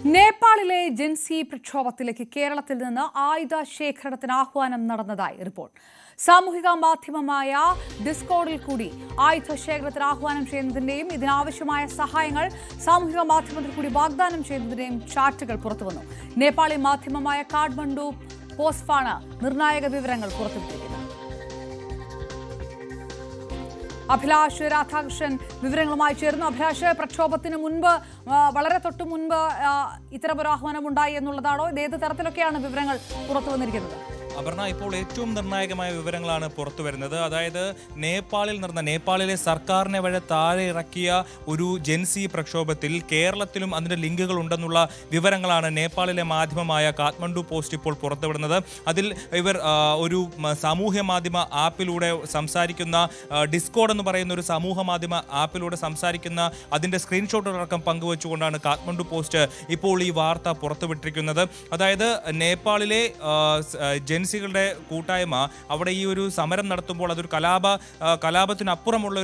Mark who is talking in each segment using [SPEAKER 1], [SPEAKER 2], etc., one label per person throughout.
[SPEAKER 1] നേപ്പാളിലെ ജൻസി പ്രക്ഷോഭത്തിലേക്ക് കേരളത്തിൽ നിന്ന് ആയുധ ശേഖരണത്തിന് ആഹ്വാനം നടന്നതായി റിപ്പോർട്ട്. സാമൂഹിക മാധ്യമമായ ഡിസ്കോഡിൽ കൂടി ആയുധ ശേഖരണത്തിന് ആഹ്വാനം ചെയ്യുന്നതിന്റെയും ഇതിനാവശ്യമായ സഹായങ്ങൾ സാമൂഹിക മാധ്യമത്തിൽ കൂടി വാഗ്ദാനം ചെയ്യുന്നതിന്റെയും ചാറ്റുകൾ പുറത്തുവന്നു. നേപ്പാളി മാധ്യമമായ കാഠ്മണ്ഡു പോസ്റ്റാണ് നിർണായക വിവരങ്ങൾ പുറത്തുവിട്ടിരിക്കുന്നത്. അഭിലാഷ് രാധാകൃഷ്ണൻ വിവരങ്ങളുമായി ചേർന്നു. അഭിലാഷ്, പ്രക്ഷോഭത്തിന് മുൻപ് വളരെ തൊട്ടു മുൻപ് ഇത്തരമൊരു ആഹ്വാനം ഉണ്ടായി എന്നുള്ളതാണോ? ഇത് ഏത് തരത്തിലൊക്കെയാണ് വിവരങ്ങൾ പുറത്തു വന്നിരിക്കുന്നത്?
[SPEAKER 2] അപർണ, ഇപ്പോൾ ഏറ്റവും നിർണായകമായ വിവരങ്ങളാണ് പുറത്തു വരുന്നത്. അതായത് നേപ്പാളിലെ സർക്കാരിനെ വഴി താഴെ ഇറക്കിയ ഒരു ജൻസി പ്രക്ഷോഭത്തിൽ കേരളത്തിലും അതിൻ്റെ ലിങ്കുകൾ ഉണ്ടെന്നുള്ള വിവരങ്ങളാണ് നേപ്പാളിലെ മാധ്യമമായ കാഠ്മണ്ഡു പോസ്റ്റ് ഇപ്പോൾ പുറത്തുവിടുന്നത്. അതിൽ ഇവർ ഒരു സാമൂഹ്യ മാധ്യമ ആപ്പിലൂടെ സംസാരിക്കുന്ന ഡിസ്കോഡ് എന്ന് പറയുന്ന ഒരു സമൂഹ മാധ്യമ ആപ്പിലൂടെ സംസാരിക്കുന്ന അതിൻ്റെ സ്ക്രീൻഷോട്ടുകളടക്കം പങ്കുവച്ചുകൊണ്ടാണ് കാഠ്മണ്ഡു പോസ്റ്റ് ഇപ്പോൾ ഈ വാർത്ത പുറത്തുവിട്ടിരിക്കുന്നത്. അതായത് നേപ്പാളിലെ ജൻസികളുടെ കൂട്ടായ്മ അവിടെ ഈ ഒരു സമരം നടത്തുമ്പോൾ അതൊരു കലാപത്തിനപ്പുറമുള്ള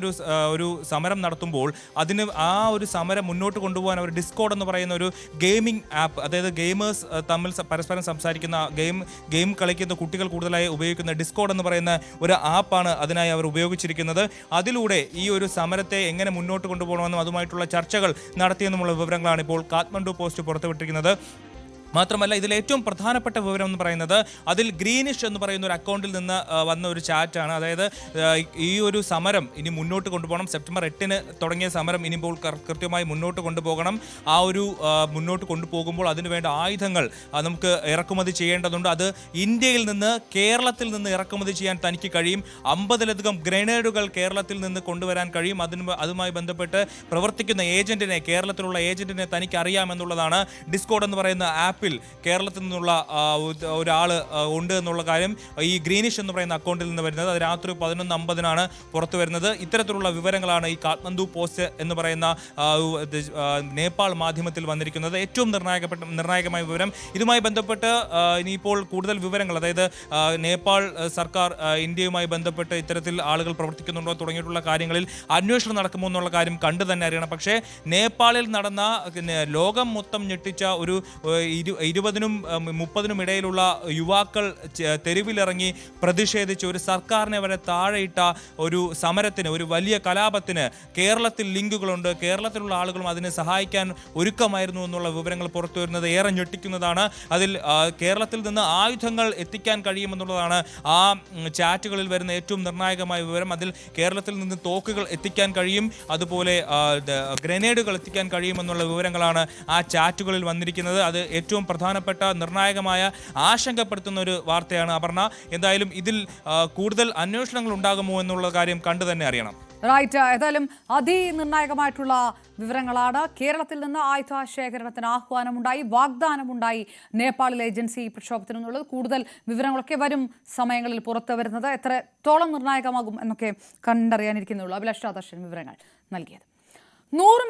[SPEAKER 2] ഒരു സമരം നടത്തുമ്പോൾ അതിന് ആ ഒരു സമരം മുന്നോട്ട് കൊണ്ടുപോകാൻ അവർ ഡിസ്കോഡ് എന്ന് പറയുന്ന ഒരു ഗെയിമിംഗ് ആപ്പ്, അതായത് ഗെയിമേഴ്സ് തമ്മിൽ പരസ്പരം സംസാരിക്കുന്ന ഗെയിം കളിക്കുന്ന കുട്ടികൾ കൂടുതലായി ഉപയോഗിക്കുന്ന ഡിസ്കോഡ് എന്ന് പറയുന്ന ഒരു ആപ്പാണ് അതിനായി അവർ ഉപയോഗിച്ചിരിക്കുന്നത്. അതിലൂടെ ഈ ഒരു സമരത്തെ എങ്ങനെ മുന്നോട്ട് കൊണ്ടുപോകണമെന്നും അതുമായിട്ടുള്ള ചർച്ചകൾ നടത്തിയെന്നുമുള്ള വിവരങ്ങളാണ് ഇപ്പോൾ കാഠ്മണ്ഡു പോസ്റ്റ് പുറത്തുവിട്ടിരിക്കുന്നത്. മാത്രമല്ല, ഇതിൽ ഏറ്റവും പ്രധാനപ്പെട്ട വിവരം എന്ന് പറയുന്നത് അതിൽ ഗ്രീനിഷ് എന്ന് പറയുന്ന ഒരു അക്കൗണ്ടിൽ നിന്ന് വന്ന ഒരു ചാറ്റാണ്. അതായത് ഈ ഒരു സമരം ഇനി മുന്നോട്ട് കൊണ്ടുപോകണം. സെപ്റ്റംബർ 8-ന് തുടങ്ങിയ സമരം ഇനിയിപ്പോൾ കൃത്യമായി മുന്നോട്ട് കൊണ്ടുപോകണം. ആ ഒരു മുന്നോട്ട് കൊണ്ടുപോകുമ്പോൾ അതിനുവേണ്ട ആയുധങ്ങൾ നമുക്ക് ഇറക്കുമതി ചെയ്യേണ്ടതുണ്ട്. അത് ഇന്ത്യയിൽ നിന്ന് കേരളത്തിൽ നിന്ന് ഇറക്കുമതി ചെയ്യാൻ തനിക്ക് കഴിയും. 50-ലധികം ഗ്രനേഡുകൾ കേരളത്തിൽ നിന്ന് കൊണ്ടുവരാൻ കഴിയും. അതുമായി ബന്ധപ്പെട്ട് പ്രവർത്തിക്കുന്ന കേരളത്തിലുള്ള ഏജന്റിനെ തനിക്ക് അറിയാമെന്നുള്ളതാണ് ഡിസ്കോഡ് എന്ന് പറയുന്ന ആപ്പിൽ കേരളത്തിൽ നിന്നുള്ള ഒരാൾ ഉണ്ട് എന്നുള്ള കാര്യം ഈ ഗ്രീനിഷ് എന്ന് പറയുന്ന അക്കൗണ്ടിൽ നിന്ന് വരുന്നത്. അത് രാത്രി 11:50-നാണ് പുറത്തു വരുന്നത്. ഇത്തരത്തിലുള്ള വിവരങ്ങളാണ് ഈ കാഠ്മണ്ഡു പോസ്റ്റ് എന്ന് പറയുന്ന നേപ്പാൾ മാധ്യമത്തിൽ വന്നിരിക്കുന്നത്. ഏറ്റവും നിർണായകമായ വിവരം. ഇതുമായി ബന്ധപ്പെട്ട് ഇനിയിപ്പോൾ കൂടുതൽ വിവരങ്ങൾ, അതായത് നേപ്പാൾ സർക്കാർ ഇന്ത്യയുമായി ബന്ധപ്പെട്ട് ഇത്തരത്തിൽ ആളുകൾ പ്രവർത്തിക്കുന്നുണ്ടോ തുടങ്ങിയിട്ടുള്ള കാര്യങ്ങളിൽ അന്വേഷണം നടക്കുമോ എന്നുള്ള കാര്യം കണ്ടു തന്നെ അറിയണം. പക്ഷേ നേപ്പാളിൽ നടന്ന ലോകം മൊത്തം ഞെട്ടിച്ച ഒരു 20-നും 30-നും ഇടയിലുള്ള യുവാക്കൾ തെരുവിലിറങ്ങി പ്രതിഷേധിച്ച് ഒരു സർക്കാരിനെ വരെ താഴെയിട്ട ഒരു സമരത്തിന്, ഒരു വലിയ കലാപത്തിന് കേരളത്തിൽ ലിങ്കുകളുണ്ട്. കേരളത്തിലുള്ള ആളുകളും അതിനെ സഹായിക്കാൻ ഒരുക്കമായിരുന്നു എന്നുള്ള വിവരങ്ങൾ പുറത്തു വരുന്നത് ഏറെ ഞെട്ടിക്കുന്നതാണ്. അതിൽ കേരളത്തിൽ നിന്ന് ആയുധങ്ങൾ എത്തിക്കാൻ കഴിയുമെന്നുള്ളതാണ് ആ ചാറ്റുകളിൽ വരുന്ന ഏറ്റവും നിർണായകമായ വിവരം. അതിൽ കേരളത്തിൽ നിന്ന് തോക്കുകൾ എത്തിക്കാൻ കഴിയും, അതുപോലെ ഗ്രനേഡുകൾ എത്തിക്കാൻ കഴിയുമെന്നുള്ള വിവരങ്ങളാണ് ആ ചാറ്റുകളിൽ വന്നിരിക്കുന്നത്. അത് ഏറ്റവും പ്രധാനപ്പെട്ട നിർണായകമായ ആശങ്കപ്പെടുത്തുന്ന ഒരു വാർത്തയാണ് അപർണ. എന്തായാലും ഇതിൽ കൂടുതൽ അന്വേഷണങ്ങൾ ഉണ്ടാകുമോ എന്നുള്ള കാര്യം കണ്ടു തന്നെ അറിയണം.
[SPEAKER 1] റൈറ്റ്. ഏതായാലും അതിനിർണായകമായിട്ടുള്ള വിവരങ്ങളാണ്. കേരളത്തിൽ നിന്ന് ആയുധ ശേഖരണത്തിന് ആഹ്വാനമുണ്ടായി, വാഗ്ദാനമുണ്ടായി നേപ്പാളിലെ ഏജൻസി പ്രക്ഷോഭത്തിനെന്നുള്ളത്. കൂടുതൽ വിവരങ്ങളൊക്കെ വരും സമയങ്ങളിൽ പുറത്തു വരുന്നത്. എത്രത്തോളം നിർണായകമാകും എന്നൊക്കെ കണ്ടറിയാനിരിക്കുന്നുള്ളൂ. അഭിലാഷ് രാധാകൃഷ്ണൻ വിവരങ്ങൾ നൽകിയത്. 100